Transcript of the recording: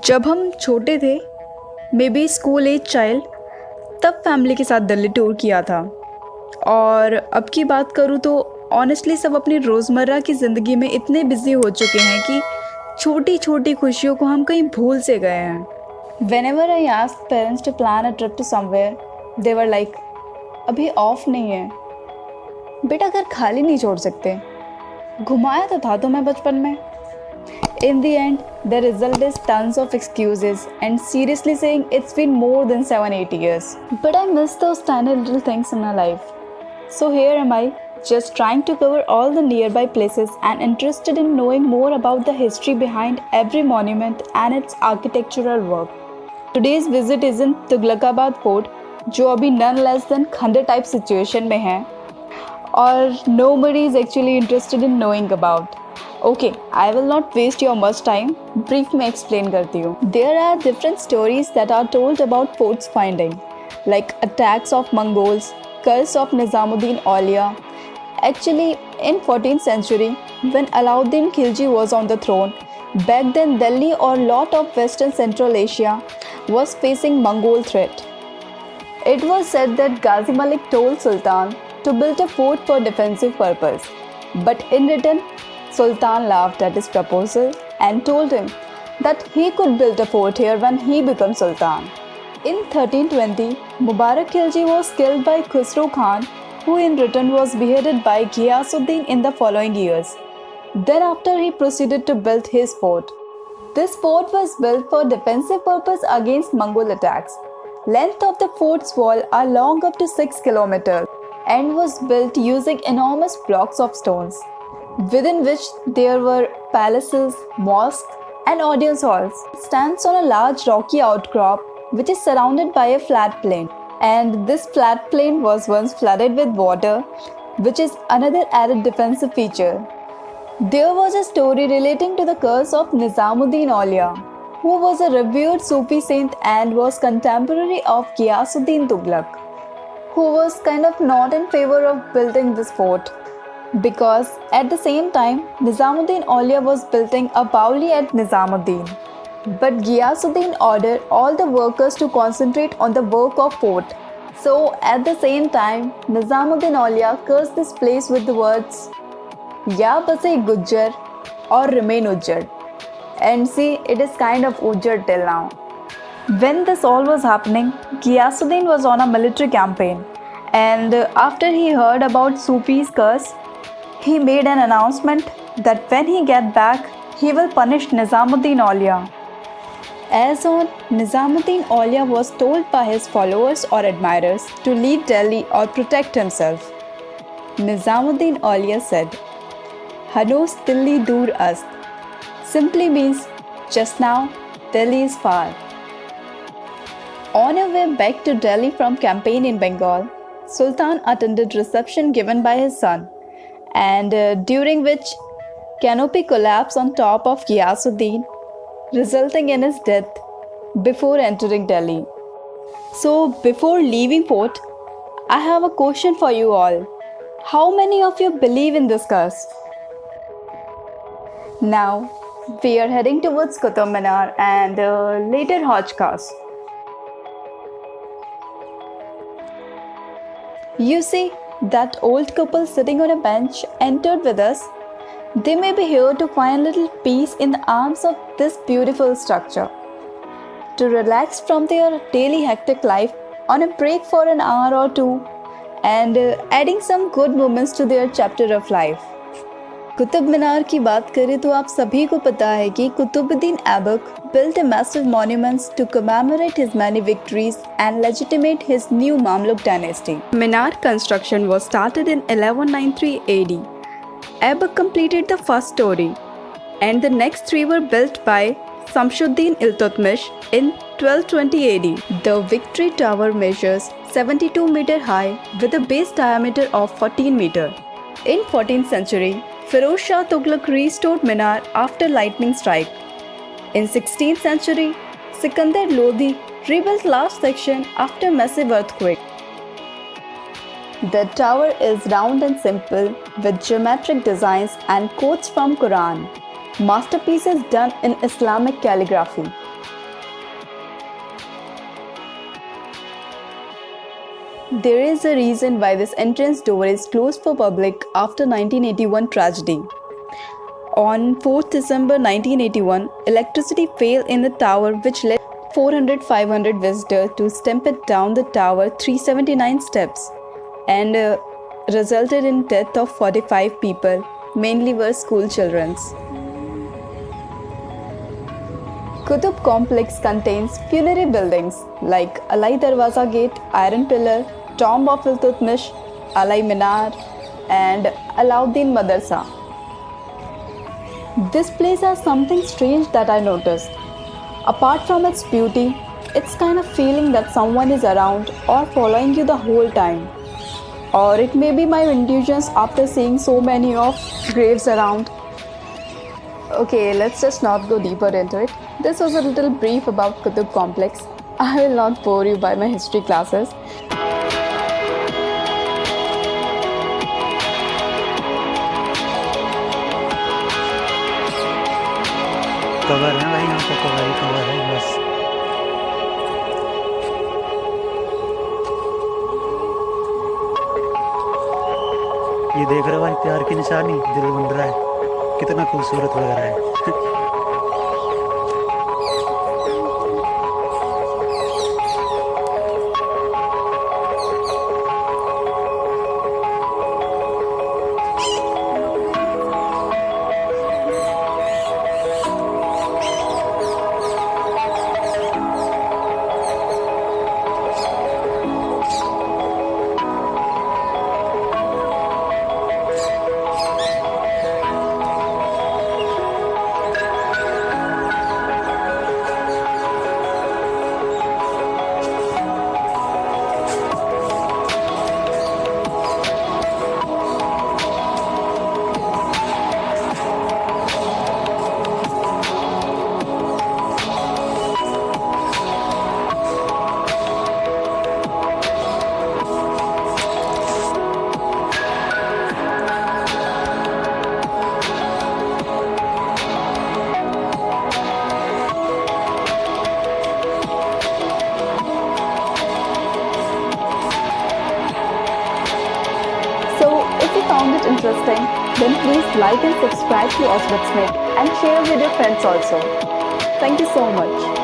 जब हम छोटे थे, maybe school age child, तब फैमिली के साथ दिल्ली टूर किया था। और अब की बात करूँ तो ऑनेस्टली सब अपनी रोज़मर्रा की ज़िंदगी में इतने बिज़ी हो चुके हैं कि छोटी छोटी खुशियों को हम कहीं भूल से गए हैं। Whenever I asked parents to plan a trip to somewhere, they were like, अभी ऑफ नहीं है, बेटा घर खाली नहीं छोड़ सकते, घुमाया तो था तुम्हें बचपन में। In the end, the result is tons of excuses and seriously saying it's been more than 7-8 years. But I miss those tiny little things in my life. So here am I, just trying to cover all the nearby places and interested in knowing more about the history behind every monument and its architectural work. Today's visit is in Tughlaqabad Fort, जो अभी none less than खंडर type situation में है और nobody is actually interested in knowing about. Okay, I will not waste your much time. Brief में explain करती हूँ. There are different stories that are told about fort's finding, like attacks of Mongols, curse of Nizamuddin Aulia. Actually, in 14th century, when Alauddin Khilji was on the throne, back then Delhi or lot of Western Central Asia was facing Mongol threat. It was said that Ghazi Malik told Sultan to build a fort for defensive purpose, but in return, Sultan laughed at his proposal and told him that he could build a fort here when he becomes Sultan. In 1320, Mubarak Khilji was killed by Khusro Khan, who in return was beheaded by Ghiyasuddin in the following years. Thereafter, he proceeded to build his fort. This fort was built for defensive purpose against Mongol attacks. Length of the fort's wall are long up to 6 kilometers and was built using enormous blocks of stones, within which there were palaces, mosques, and audience halls. It stands on a large rocky outcrop which is surrounded by a flat plain. And this flat plain was once flooded with water, which is another added defensive feature. There was a story relating to the curse of Nizamuddin Aulia, who was a revered Sufi saint and was contemporary of Ghiyasuddin Tughlaq, who was kind of not in favor of building this fort, because at the same time Nizamuddin Aulia was building a Bauli at Nizamuddin. But Ghiyasuddin ordered all the workers to concentrate on the work of fort. So at the same time, Nizamuddin Aulia cursed this place with the words, Ya base Gujjar or remain Ujjar. And see, it is kind of Ujjar till now. When this all was happening, Ghiyasuddin was on a military campaign, and after he heard about Sufi's curse, he made an announcement that when he get back, he will punish Nizamuddin Aulia. As on, Nizamuddin Aulia was told by his followers or admirers to leave Delhi or protect himself. Nizamuddin Aulia said, Hanos Dilli dur ast, simply means just now Delhi is far. On her way back to Delhi from campaign in Bengal, Sultan attended reception given by his son, and during which canopy collapsed on top of Ghiyasuddin, resulting in his death before entering Delhi. So before leaving fort, I have a question for you all. How many of you believe in this curse? Now we are heading towards Qutub Minar and later Hajj Khas. You see, that old couple sitting on a bench entered with us. They may be here to find little peace in the arms of this beautiful structure, to relax from their daily hectic life on a break for an hour or two, and adding some good moments to their chapter of life. Qutub Minar की बात करें तो आप सभी को पता है कि Qutubuddin Aibak built a massive monuments to commemorate his many victories and legitimate his new Mamluk dynasty. Minar construction was started in 1193 AD. Aibak completed the first story, and the next three were built by Samshuddin Iltutmish in 1220 AD. The Victory Tower measures 72 meter high with a base diameter of 14 meter. In 14th century, Firoz Shah Tughlaq restored Minar after lightning strike. In 16th century, Sikandar Lodi rebuilt last section after massive earthquake. The tower is round and simple with geometric designs and quotes from Quran, masterpieces done in Islamic calligraphy. There is a reason why this entrance door is closed for public after 1981 tragedy. On 4th December 1981, electricity failed in the tower which led 400-500 visitors to stamp it down the tower 379 steps and resulted in death of 45 people, mainly were school children. Qutub complex contains funerary buildings like Alai Darwaza Gate, Iron Pillar, Tomb of Iltutmish, Alai Minar and Alauddin Madrasa. This place has something strange that I noticed. Apart from its beauty, it's kind of feeling that someone is around or following you the whole time. Or it may be my intuitions after seeing so many of graves around. Okay, let's just not go deeper into it. This was a little brief about Qutub complex. I will not bore you by my history classes. Cover है भाई, यहाँ पे cover ही cover है बस। ये देख रहे हो भाई, प्यार की निशानी, दिल बन रहा है, कितना खूबसूरत लग रहा है। If you found it interesting, then please like and subscribe to Oswald Smith and share with your friends also. Thank you so much.